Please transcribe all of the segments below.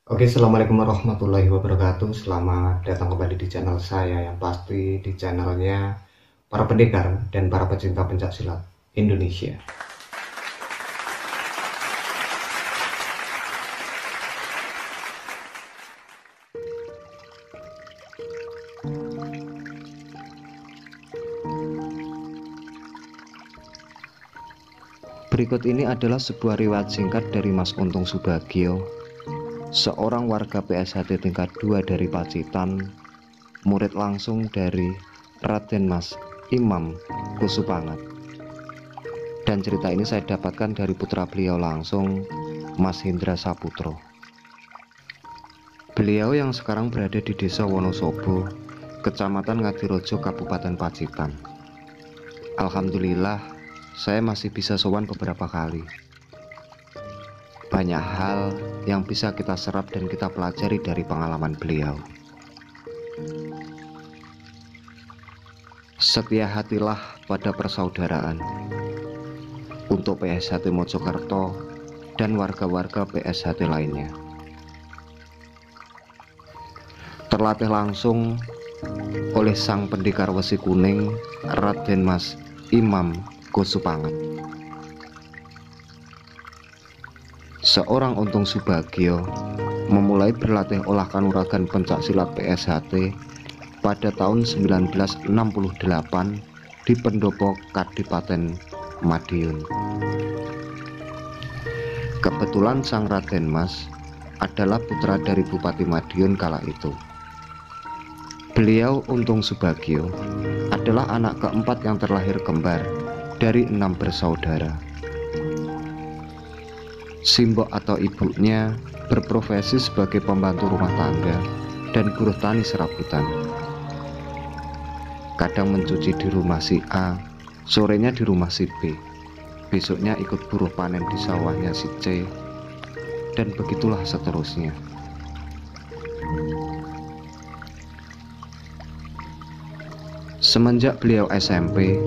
Oke, assalamualaikum warahmatullahi wabarakatuh. Selamat datang kembali di channel saya, yang pasti di channelnya para pendekar dan para pecinta pencak silat Indonesia. Berikut ini adalah sebuah riwayat singkat dari Mas Untung Subagio, seorang warga PSHT tingkat 2 dari Pacitan, murid langsung dari Raden Mas Imam Kusupangat. Dan cerita ini saya dapatkan dari putra beliau langsung, Mas Hendra Saputro. Beliau yang sekarang berada di Desa Wonosobo, Kecamatan Ngadirojo, Kabupaten Pacitan. Alhamdulillah, saya masih bisa sowan beberapa kali. Banyak hal yang bisa kita serap dan kita pelajari dari pengalaman beliau. Setia hatilah pada persaudaraan untuk PSHT Mojokerto dan warga-warga PSHT lainnya. Terlatih langsung oleh sang pendekar Wesi Kuning, Raden Mas Imam Kusupangat. Seorang Untung Subagio memulai berlatih olah kanuragan pencak silat PSHT pada tahun 1968 di Pendopo Kadipaten Madiun. Kebetulan sang Raden Mas adalah putra dari Bupati Madiun kala itu. Beliau, Untung Subagio, adalah anak keempat yang terlahir kembar dari 6 bersaudara. Simbok atau ibunya berprofesi sebagai pembantu rumah tangga dan buruh tani serabutan. Kadang mencuci di rumah si A, sorenya di rumah si B, besoknya ikut buruh panen di sawahnya si C, dan begitulah seterusnya. Semenjak beliau SMP,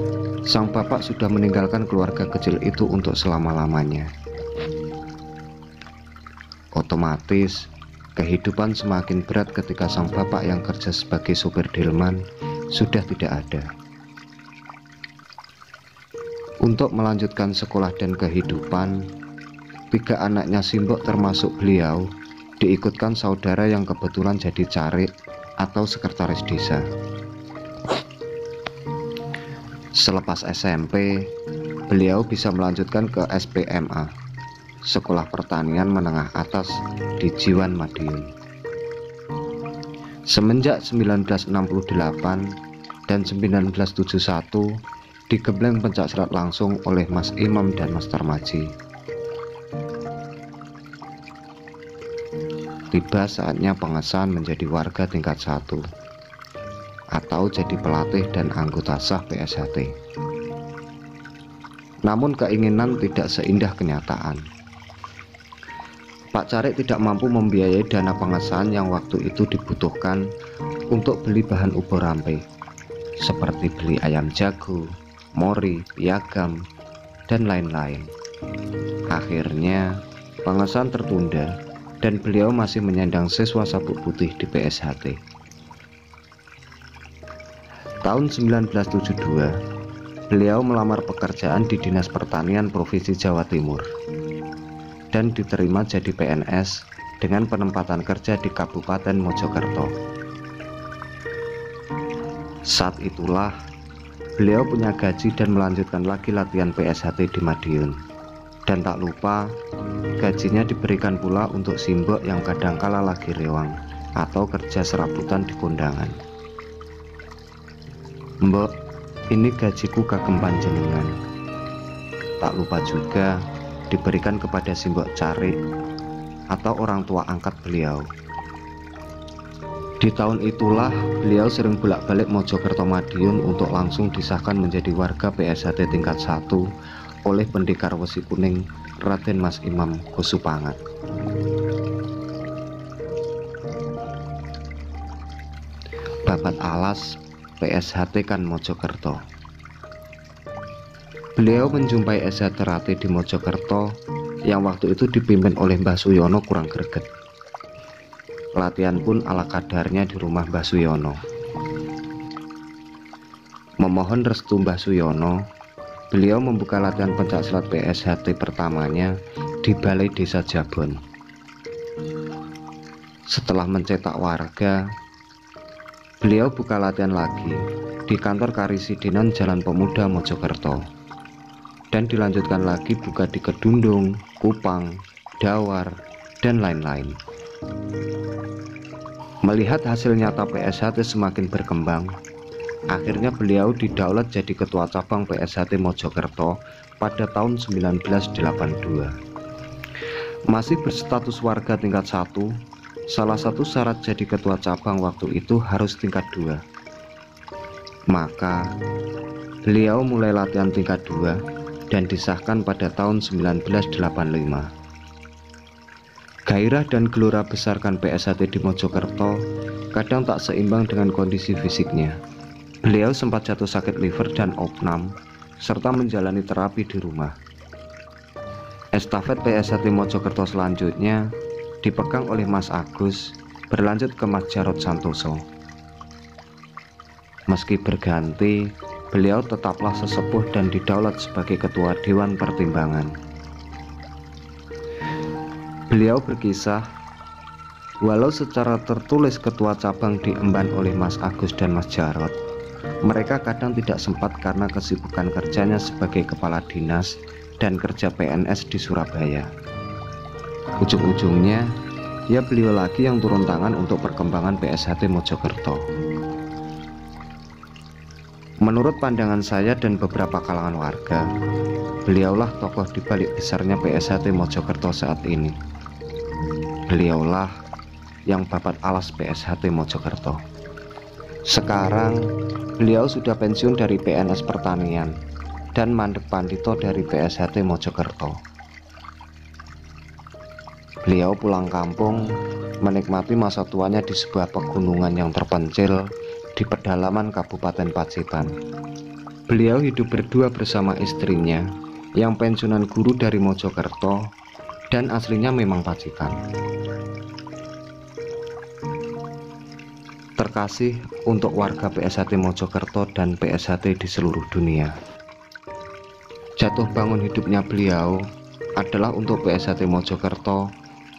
sang bapak sudah meninggalkan keluarga kecil itu untuk selama-lamanya. Otomatis, kehidupan semakin berat ketika sang bapak yang kerja sebagai sopir delman sudah tidak ada. Untuk melanjutkan sekolah dan kehidupan, 3 anaknya Simbok termasuk beliau diikutkan saudara yang kebetulan jadi carik atau sekretaris desa. Selepas SMP, beliau bisa melanjutkan ke SPMA, Sekolah Pertanian Menengah Atas di Jiwan Madiun. Semenjak 1968 dan 1971 digembleng pencak silat langsung oleh Mas Imam dan Mas Tarmaji. Tiba saatnya pengesahan menjadi warga tingkat 1 atau jadi pelatih dan anggota sah PSHT. Namun keinginan tidak seindah kenyataan. Pak Carik tidak mampu membiayai dana pengesahan yang waktu itu dibutuhkan untuk beli bahan ubur rampe, seperti beli ayam jago, mori, piagam, dan lain-lain. Akhirnya pengesahan tertunda dan beliau masih menyandang siswa sabuk putih di PSHT. Tahun 1972, beliau melamar pekerjaan di Dinas Pertanian Provinsi Jawa Timur dan diterima jadi PNS dengan penempatan kerja di Kabupaten Mojokerto. Saat itulah beliau punya gaji dan melanjutkan lagi latihan PSHT di Madiun. Dan tak lupa, gajinya diberikan pula untuk Simbok yang kadangkala lagi rewang atau kerja serabutan di kondangan. Mbok, ini gajiku kagem panjenengan. Tak lupa juga diberikan kepada Simbok Carik atau orang tua angkat beliau. Di tahun itulah beliau sering bolak-balik Mojokerto Madiun untuk langsung disahkan menjadi warga PSHT tingkat 1 oleh pendekar Wesi Kuning Raden Mas Imam Kusupangat. Babat alas PSHT kan Mojokerto. Beliau menjumpai SH Terate di Mojokerto yang waktu itu dipimpin oleh Mbah Suyono kurang greget. Latihan pun ala kadarnya di rumah Mbah Suyono. Memohon restu Mbah Suyono, beliau membuka latihan pencaksilat PSHT pertamanya di Balai Desa Jabon. Setelah mencetak warga, beliau buka latihan lagi di kantor Karisidenan Jalan Pemuda Mojokerto, dan dilanjutkan lagi buka di Kedundung, Kupang, Dawar, dan lain-lain. Melihat hasil nyata PSHT semakin berkembang, akhirnya beliau didaulat jadi ketua cabang PSHT Mojokerto pada tahun 1982. Masih berstatus warga tingkat 1, salah satu syarat jadi ketua cabang waktu itu harus tingkat 2. Maka beliau mulai latihan tingkat 2 dan disahkan pada tahun 1985. Gairah dan gelora besarkan PSHT di Mojokerto kadang tak seimbang dengan kondisi fisiknya. Beliau sempat jatuh sakit liver dan opnam, serta menjalani terapi di rumah. Estafet PSHT Mojokerto selanjutnya dipegang oleh Mas Agus, berlanjut ke Mas Jarod Santoso. Meski berganti, beliau tetaplah sesepuh dan didaulat sebagai Ketua Dewan Pertimbangan. Beliau berkisah, walau secara tertulis ketua cabang diemban oleh Mas Agus dan Mas Jarod, mereka kadang tidak sempat karena kesibukan kerjanya sebagai kepala dinas dan kerja PNS di Surabaya. Ujung-ujungnya, ya beliau lagi yang turun tangan untuk perkembangan PSHT Mojokerto. Menurut pandangan saya dan beberapa kalangan warga, beliaulah tokoh di balik besarnya PSHT Mojokerto saat ini. Beliaulah yang babat alas PSHT Mojokerto. Sekarang beliau sudah pensiun dari PNS Pertanian dan mandek pandito dari PSHT Mojokerto. Beliau pulang kampung menikmati masa tuanya di sebuah pegunungan yang terpencil di pedalaman Kabupaten Pacitan. Beliau hidup berdua bersama istrinya yang pensiunan guru dari Mojokerto dan aslinya memang Pacitan. Terkasih untuk warga PSHT Mojokerto dan PSHT di seluruh dunia. Jatuh bangun hidupnya beliau adalah untuk PSHT Mojokerto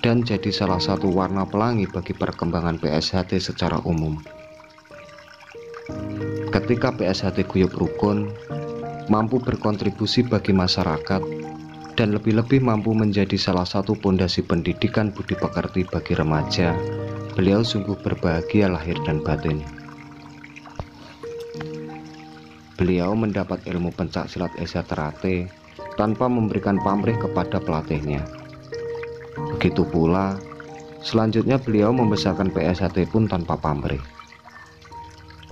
dan jadi salah satu warna pelangi bagi perkembangan PSHT secara umum. Ketika PSHT guyup rukun, mampu berkontribusi bagi masyarakat, dan lebih-lebih mampu menjadi salah satu pondasi pendidikan budi pekerti bagi remaja, beliau sungguh berbahagia lahir dan batin. Beliau mendapat ilmu pencaksilat Esa Terate tanpa memberikan pamrih kepada pelatihnya. Begitu pula, selanjutnya beliau membesarkan PSHT pun tanpa pamrih.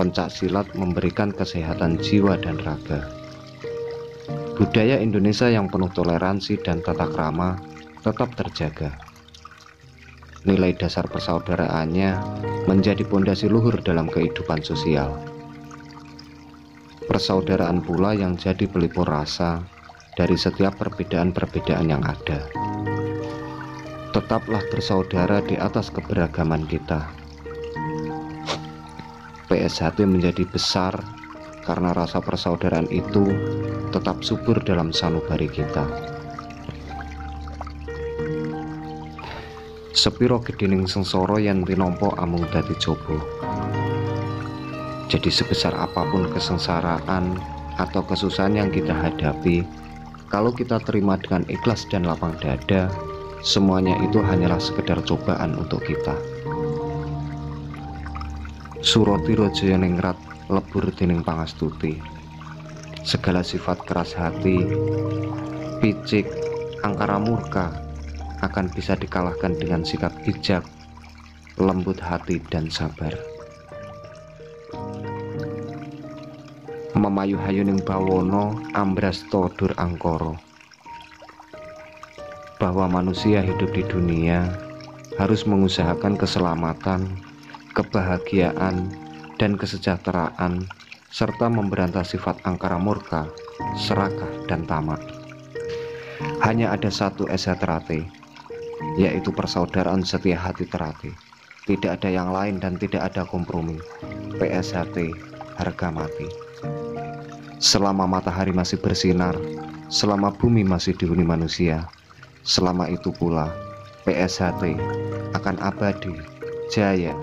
Pencaksilat memberikan kesehatan jiwa dan raga. Budaya Indonesia yang penuh toleransi dan tata krama tetap terjaga. Nilai dasar persaudaraannya menjadi pondasi luhur dalam kehidupan sosial. Persaudaraan pula yang jadi pelipur rasa dari setiap perbedaan-perbedaan yang ada. Tetaplah bersaudara di atas keberagaman kita. PSHT menjadi besar karena rasa persaudaraan itu tetap subur dalam sanubari kita. Sepiro gedening sengsara yen tinompo amung dadi coba. Jadi sebesar apapun kesengsaraan atau kesusahan yang kita hadapi, kalau kita terima dengan ikhlas dan lapang dada, semuanya itu hanyalah sekedar cobaan untuk kita. Surati Raja Ningrat lebur dening pangastuti. Segala sifat keras hati, picik, angkara murka akan bisa dikalahkan dengan sikap bijak, lembut hati dan sabar. Memayu hayuning bawono ambrasto dur angkara. Bahwa manusia hidup di dunia harus mengusahakan keselamatan, kebahagiaan, dan kesejahteraan, serta memberantas sifat angkara murka, serakah, dan tamak. Hanya ada satu Esa Terate, yaitu persaudaraan setia hati Terate. Tidak ada yang lain dan tidak ada kompromi. PSHT, harga mati. Selama matahari masih bersinar, selama bumi masih dihuni manusia, selama itu pula PSHT akan abadi, jaya,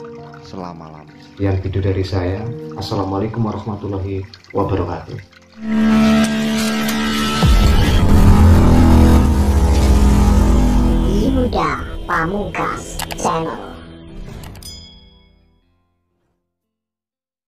selama-lamanya. Sekian video dari saya. Assalamualaikum warahmatullahi wabarakatuh. Yuda Pamungkas Channel.